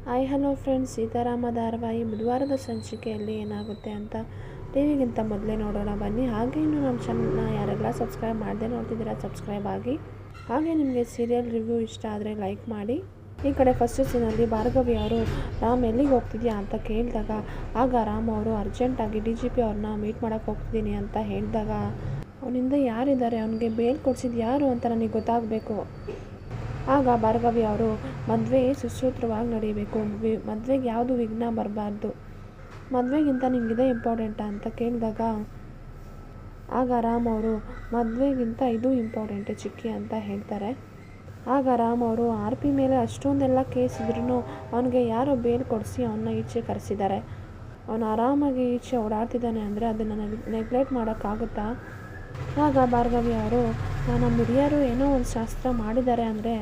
Hi hello friends, Seetharama ಧಾರಾವಾಹಿ ಬುಧವಾರದ ಸಂಚಿಕೆಯಲ್ಲಿ ಏನಾಗುತ್ತೆ ಅಂತ ಟಿವಿಗಿಂತ ಮೊದಲೇ ನೋಡೋಣ ಬನ್ನಿ. ಹಾಗೆ ಇನ್ನು ನಮ್ಮ ಚಾನಲ್ನ ಯಾರೆಲ್ಲ ಸಬ್ಸ್ಕ್ರೈಬ್ ಮಾಡದೆ ನೋಡ್ತಿದ್ದೀರಾ ಸಬ್ಸ್ಕ್ರೈಬ್ ಆಗಿ. ಹಾಗೆ ನಿಮಗೆ ಸೀರಿಯಲ್ ರಿವ್ಯೂ ಇಷ್ಟ ಆದರೆ ಲೈಕ್ ಮಾಡಿ. ಈ ಕಡೆ ಫಸ್ಟ್ ಸೀನಲ್ಲಿ ಭಾರ್ಗವಿ ಅವರು ರಾಮ್ ಎಲ್ಲಿಗೆ ಹೋಗ್ತಿದ್ಯಾ ಅಂತ ಕೇಳಿದಾಗ ಆಗ ರಾಮ್ ಅವರು ಅರ್ಜೆಂಟಾಗಿ DGP ಅವ್ರನ್ನ ಮೀಟ್ ಮಾಡೋಕ್ಕೆ ಹೋಗ್ತಿದ್ದೀನಿ ಅಂತ ಹೇಳಿದಾಗ ಅವನಿಂದ ಯಾರಿದ್ದಾರೆ, ಅವನಿಗೆ ಬೇಲ್ ಕೊಡಿಸಿದ್ದು ಯಾರು ಅಂತ ನನಗೆ ಗೊತ್ತಾಗಬೇಕು. ಆಗ ಭಾರ್ಗವಿ ಅವರು ಮದುವೆ ಸುಸೂತ್ರವಾಗಿ ನಡೀಬೇಕು, ಮದುವೆಗೆ ಯಾವುದು ವಿಘ್ನ ಬರಬಾರ್ದು, ಮದುವೆಗಿಂತ ನಿಮಗಿದೆ ಇಂಪಾರ್ಟೆಂಟಾ ಅಂತ ಕೇಳಿದಾಗ ಆಗ ರಾಮ್ ಅವರು ಮದುವೆಗಿಂತ ಇದು ಇಂಪಾರ್ಟೆಂಟ್ ಚಿಕ್ಕಿ ಅಂತ ಹೇಳ್ತಾರೆ. ಆಗ ರಾಮ್ ಅವರು RP ಮೇಲೆ ಅಷ್ಟೊಂದೆಲ್ಲ ಕೇಸ್ ಇದ್ರೂ ಅವನಿಗೆ ಯಾರೋ ಬೇಲ್ ಕೊಡಿಸಿ ಅವನ್ನ ಈಚೆ ಕರೆಸಿದ್ದಾರೆ. ಅವನು ಆರಾಮಾಗಿ ಈಚೆ ಓಡಾಡ್ತಿದ್ದಾನೆ ಅಂದರೆ ಅದನ್ನು ನೆಗ್ಲೆಕ್ಟ್ ಮಾಡೋಕ್ಕಾಗುತ್ತಾ? ಆಗ ಭಾರ್ಗವಿ ಅವರು ನಮ್ಮ ಹಿರಿಯರು ಏನೋ ಒಂದು ಶಾಸ್ತ್ರ ಮಾಡಿದ್ದಾರೆ ಅಂದರೆ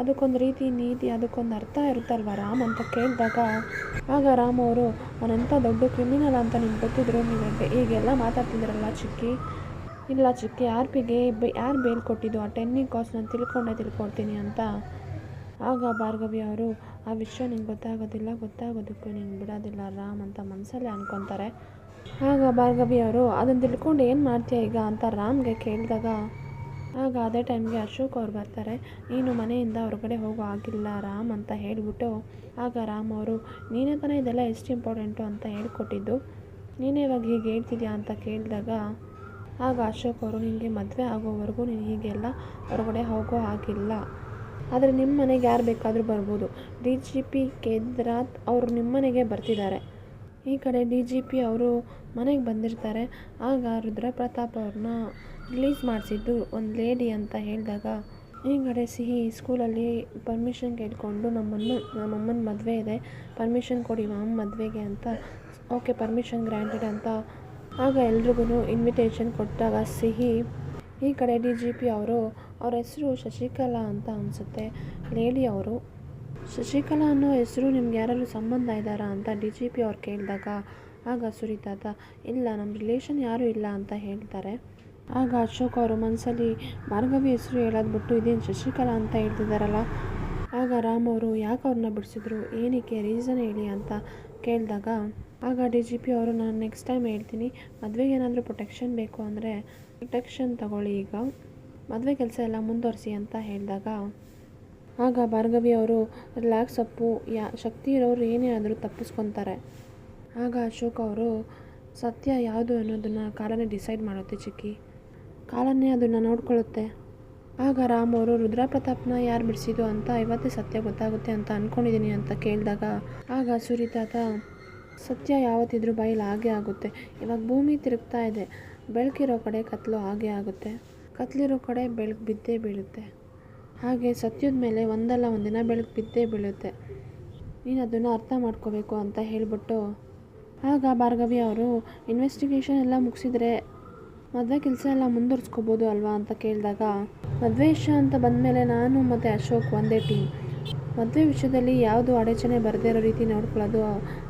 ಅದಕ್ಕೊಂದು ರೀತಿ ನೀತಿ, ಅದಕ್ಕೊಂದು ಅರ್ಥ ಇರುತ್ತಲ್ವ ರಾಮ್ ಅಂತ ಕೇಳಿದಾಗ ಆಗ ರಾಮ್ ಅವರು ಅವನೆಂಥ ದೊಡ್ಡ ಕ್ರಿಮಿನಲ್ ಅಂತ ನಿಮ್ಗೆ ಗೊತ್ತಿದ್ರು ನೀವು ಹೀಗೆಲ್ಲ ಮಾತಾಡ್ತಿದ್ದೀರಲ್ಲ ಚಿಕ್ಕಿ. ಇಲ್ಲ ಚಿಕ್ಕಿ, RPಗೆ ಯಾರು ಬೇಲ್ ಕೊಟ್ಟಿದ್ದು, ಆ ಟೆನ್ನಿಂಗ್ ಕಾಸ್ಟ್ ನಾನು ತಿಳ್ಕೊಡ್ತೀನಿ ಅಂತ. ಆಗ ಭಾರ್ಗವಿ ಅವರು ಆ ವಿಷಯ ನಿಂಗೆ ಗೊತ್ತಾಗೋದಕ್ಕೂ ನಿಂಗೆ ಬಿಡೋದಿಲ್ಲ ರಾಮ್ ಅಂತ ಮನಸ್ಸಲ್ಲೇ ಅನ್ಕೊತಾರೆ. ಆಗ ಭಾರ್ಗವಿ ಅವರು ಅದನ್ನು ತಿಳ್ಕೊಂಡು ಏನು ಮಾಡ್ತೀಯ ಈಗ ಅಂತ ರಾಮ್ಗೆ ಕೇಳಿದಾಗ ಆಗ ಅದೇ ಟೈಮ್ಗೆ ಅಶೋಕ್ ಅವ್ರು ಬರ್ತಾರೆ. ನೀನು ಮನೆಯಿಂದ ಹೊರಗಡೆ ಹೋಗೋ ಆಗಿಲ್ಲ ರಾಮ್ ಅಂತ ಹೇಳಿಬಿಟ್ಟು ಆಗ ರಾಮ್ ಅವರು ನೀನೇ ತಾನೇ ಇದೆಲ್ಲ ಎಷ್ಟು ಇಂಪಾರ್ಟೆಂಟು ಅಂತ ಹೇಳ್ಕೊಟ್ಟಿದ್ದು, ನೀನೇ ಇವಾಗ ಹೀಗೆ ಹೇಳ್ತಿದ್ಯಾ ಅಂತ ಕೇಳಿದಾಗ ಆಗ ಅಶೋಕ್ ಅವರು ನಿನಗೆ ಮದುವೆ ಆಗೋವರೆಗೂ ನೀನು ಹೀಗೆಲ್ಲ ಹೊರಗಡೆ ಹೋಗೋ ಆಗಿಲ್ಲ, ಆದರೆ ನಿಮ್ಮ ಮನೆಗೆ ಯಾರು ಬೇಕಾದರೂ ಬರ್ಬೋದು. DGP ಕೇದಾರನಾಥ್ ಅವರು ನಿಮ್ಮ ಮನೆಗೆ ಬರ್ತಿದ್ದಾರೆ. ಈ ಕಡೆ DGP ಅವರು ಮನೆಗೆ ಬಂದಿರ್ತಾರೆ. ಆಗ ರುದ್ರಪ್ರತಾಪ್ ಅವ್ರನ್ನ ರಿಲೀಸ್ ಮಾಡಿಸಿದ್ದು ಒಂದು ಲೇಡಿ ಅಂತ ಹೇಳಿದಾಗ ಈ ಕಡೆ ಸಿಹಿ ಸ್ಕೂಲಲ್ಲಿ ಪರ್ಮಿಷನ್ ಕೇಳಿಕೊಂಡು ನಮ್ಮಮ್ಮನ ಮದುವೆ ಇದೆ, ಪರ್ಮಿಷನ್ ಕೊಡಿ ಮಾಮ ಮದುವೆಗೆ ಅಂತ. ಓಕೆ, ಪರ್ಮಿಷನ್ ಗ್ರ್ಯಾಂಟೆಡ್ ಅಂತ ಆಗ ಎಲ್ರಿಗೂ ಇನ್ವಿಟೇಷನ್ ಕೊಟ್ಟಾಗ ಸಿಹಿ ಈ ಕಡೆ DGP ಅವರು ಅವ್ರ ಹೆಸರು ಶಶಿಕಲಾ ಅಂತ ಅನಿಸುತ್ತೆ ಲೇಡಿ ಅವರು. ಶಶಿಕಲಾ ಅನ್ನೋ ಹೆಸರು ನಿಮ್ಗೆ ಯಾರಾದ್ರು ಸಂಬಂಧ ಇದ್ದಾರಾ ಅಂತ DGP ಅವ್ರು ಕೇಳಿದಾಗ ಆಗ ಸುರಿತಾತ ಇಲ್ಲ, ನಮ್ಮ ರಿಲೇಷನ್ ಯಾರೂ ಇಲ್ಲ ಅಂತ ಹೇಳ್ತಾರೆ. ಆಗ ಅಶೋಕ್ ಅವರು ಮನಸ್ಸಲ್ಲಿ ಭಾರ್ಗವಿ ಹೆಸರು ಹೇಳೋದು ಬಿಟ್ಟು ಇದೇನು ಶಶಿಕಲಾ ಅಂತ ಹೇಳ್ತಿದ್ದಾರಲ್ಲ. ಆಗ ರಾಮ್ ಅವರು ಯಾಕೆ ಅವ್ರನ್ನ ಬಿಡಿಸಿದ್ರು, ಏನಕ್ಕೆ ರೀಸನ್ ಹೇಳಿ ಅಂತ ಕೇಳಿದಾಗ ಆಗ DGP ಅವರು ನಾನು ನೆಕ್ಸ್ಟ್ ಟೈಮ್ ಹೇಳ್ತೀನಿ, ಮದುವೆಗೆ ಏನಾದರೂ ಪ್ರೊಟೆಕ್ಷನ್ ಬೇಕು ಅಂದರೆ ಪ್ರೊಟೆಕ್ಷನ್ ತಗೊಳ್ಳಿ, ಈಗ ಮದುವೆ ಕೆಲಸ ಎಲ್ಲ ಮುಂದುವರಿಸಿ ಅಂತ ಹೇಳಿದಾಗ ಆಗ ಭಾರ್ಗವಿ ಅವರು ರಿಲ್ಯಾಕ್ಸ್ ಅಪ್ಪು, ಶಕ್ತಿ ಇರೋರು ಏನೇ ಆದರೂ ತಪ್ಪಿಸ್ಕೊತಾರೆ. ಆಗ ಅಶೋಕ್ ಅವರು ಸತ್ಯ ಯಾವುದು ಅನ್ನೋದನ್ನು ಕಾಲನೇ ಡಿಸೈಡ್ ಮಾಡುತ್ತೆ ಚಿಕ್ಕಿ, ಕಾಲನೇ ಅದನ್ನು ನೋಡ್ಕೊಳ್ಳುತ್ತೆ. ಆಗ ರಾಮ್ ಅವರು ರುದ್ರಪ್ರತಾಪ್ನ ಯಾರು ಬಿಡಿಸಿದ್ದು ಅಂತ ಇವತ್ತೇ ಸತ್ಯ ಗೊತ್ತಾಗುತ್ತೆ ಅಂತ ಅಂದ್ಕೊಂಡಿದ್ದೀನಿ ಅಂತ ಕೇಳಿದಾಗ ಆಗ ಸುರಿತಾತ ಸತ್ಯ ಯಾವತ್ತಿದ್ರೂ ಬಯಲು ಆಗೇ ಆಗುತ್ತೆ. ಇವಾಗ ಭೂಮಿ ತಿರುಗ್ತಾ ಇದೆ, ಬೆಳಕಿರೋ ಕಡೆ ಕತ್ಲು ಆಗೇ ಆಗುತ್ತೆ, ಕತ್ಲಿರೋ ಕಡೆ ಬೆಳಕು ಬಿದ್ದೇ ಬೀಳುತ್ತೆ. ಹಾಗೆ ಸತ್ಯದ ಮೇಲೆ ಒಂದಲ್ಲ ಒಂದಿನ ಬೆಳಕು ಬಿದ್ದೇ ಬೀಳುತ್ತೆ, ನೀನು ಅದನ್ನು ಅರ್ಥ ಮಾಡ್ಕೋಬೇಕು ಅಂತ ಹೇಳಿಬಿಟ್ಟು ಆಗ ಭಾರ್ಗವಿ ಅವರು ಇನ್ವೆಸ್ಟಿಗೇಷನ್ ಎಲ್ಲ ಮುಗಿಸಿದ್ರೆ ಮದುವೆ ಕೆಲಸ ಎಲ್ಲ ಮುಂದುವರ್ಸ್ಕೋಬೋದು ಅಲ್ವಾ ಅಂತ ಕೇಳಿದಾಗ ಮದುವೆ ವಿಷಯ ಅಂತ ಬಂದಮೇಲೆ ನಾನು ಮತ್ತು ಅಶೋಕ್ ಒಂದೇ ಟೀಮ್, ಮದುವೆ ವಿಷಯದಲ್ಲಿ ಯಾವುದು ಅಡಚಣೆ ಬರದೇ ಇರೋ ರೀತಿ ನೋಡ್ಕೊಳ್ಳೋದು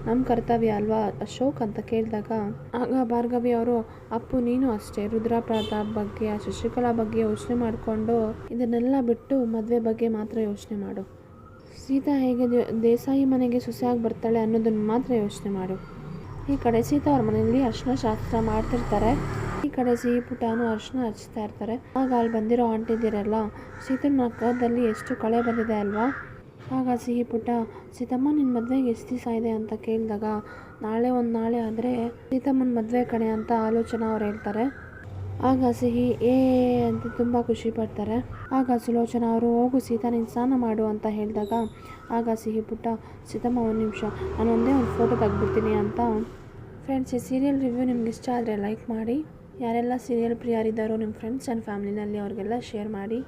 ನಮ್ಮ ಕರ್ತವ್ಯ ಅಲ್ವಾ ಅಶೋಕ್ ಅಂತ ಕೇಳಿದಾಗ ಆಗ ಭಾರ್ಗವಿ ಅವರು ಅಪ್ಪು ನೀನು ಅಷ್ಟೇ ರುದ್ರಪ್ರತಾಪ್ ಬಗ್ಗೆ, ಆ ಶಶಿಕಲಾ ಬಗ್ಗೆ ಯೋಚನೆ ಮಾಡಿಕೊಂಡು ಇದನ್ನೆಲ್ಲ ಬಿಟ್ಟು ಮದುವೆ ಬಗ್ಗೆ ಮಾತ್ರ ಯೋಚನೆ ಮಾಡು, ಸೀತಾ ಹೇಗೆ ದೇಸಾಯಿ ಮನೆಗೆ ಸೊಸೆಯಾಗಿ ಬರ್ತಾಳೆ ಅನ್ನೋದನ್ನು ಮಾತ್ರ ಯೋಚನೆ ಮಾಡು. ಈ ಕಡೆ ಸೀತಾ ಅವ್ರ ಮನೆಯಲ್ಲಿ ಅರ್ಶಿನ ಶಾಸ್ತ್ರ ಮಾಡ್ತಿರ್ತಾರೆ. ಈ ಕಡೆ ಸಿಹಿ ಪುಟ್ಟನೂ ಅರ್ಶಿನ ಹಚ್ತಾ ಇರ್ತಾರೆ. ಆಗ ಅಲ್ಲಿ ಬಂದಿರೋ ಆಂಟಿದಿರಲ್ಲ, ಸೀತನ ಮಕ್ಕದಲ್ಲಿ ಎಷ್ಟು ಕಳೆ ಬಂದಿದೆ ಅಲ್ವಾ. ಆಗ ಸಿಹಿ ಪುಟ್ಟ ಸೀತಮ್ಮ ನಿನ್ನ ಮದುವೆಗೆ ಎಷ್ಟು ದಿವಸ ಇದೆ ಅಂತ ಕೇಳಿದಾಗ ನಾಳೆ ಆದರೆ ಸೀತಮ್ಮನ ಮದುವೆ ಕಣೆ ಅಂತ ಆಲೋಚನಾ ಅವ್ರು ಹೇಳ್ತಾರೆ. ಆಗ ಸಿಹಿ ಅಂತ ತುಂಬ ಖುಷಿ ಪಡ್ತಾರೆ. ಆಗ ಸುಲೋಚನಾ ಅವರು ಹೋಗು ಸೀತಾ ನೀನು ಸ್ನಾನ ಮಾಡು ಅಂತ ಹೇಳಿದಾಗ ಆಗ ಸಿಹಿ ಪುಟ್ಟ ಸೀತಮ್ಮ ಒಂದು ನಿಮಿಷ ನಾನು ಒಂದೇ ಒಂದು ಫೋಟೋ ತೆಗೆದ್ಬಿಡ್ತೀನಿ ಅಂತ. ಫ್ರೆಂಡ್ಸ್, ಈ ಸೀರಿಯಲ್ ರಿವ್ಯೂ ನಿಮ್ಗೆ ಇಷ್ಟ ಆದರೆ ಲೈಕ್ ಮಾಡಿ, ಯಾರೆಲ್ಲ ಸೀರಿಯಲ್ ಪ್ರಿಯರಿದ್ದಾರೋ ನಿಮ್ಮ ಫ್ರೆಂಡ್ಸ್ ಆ್ಯಂಡ್ ಫ್ಯಾಮಿಲಿನಲ್ಲಿ ಅವ್ರಿಗೆಲ್ಲ ಶೇರ್ ಮಾಡಿ.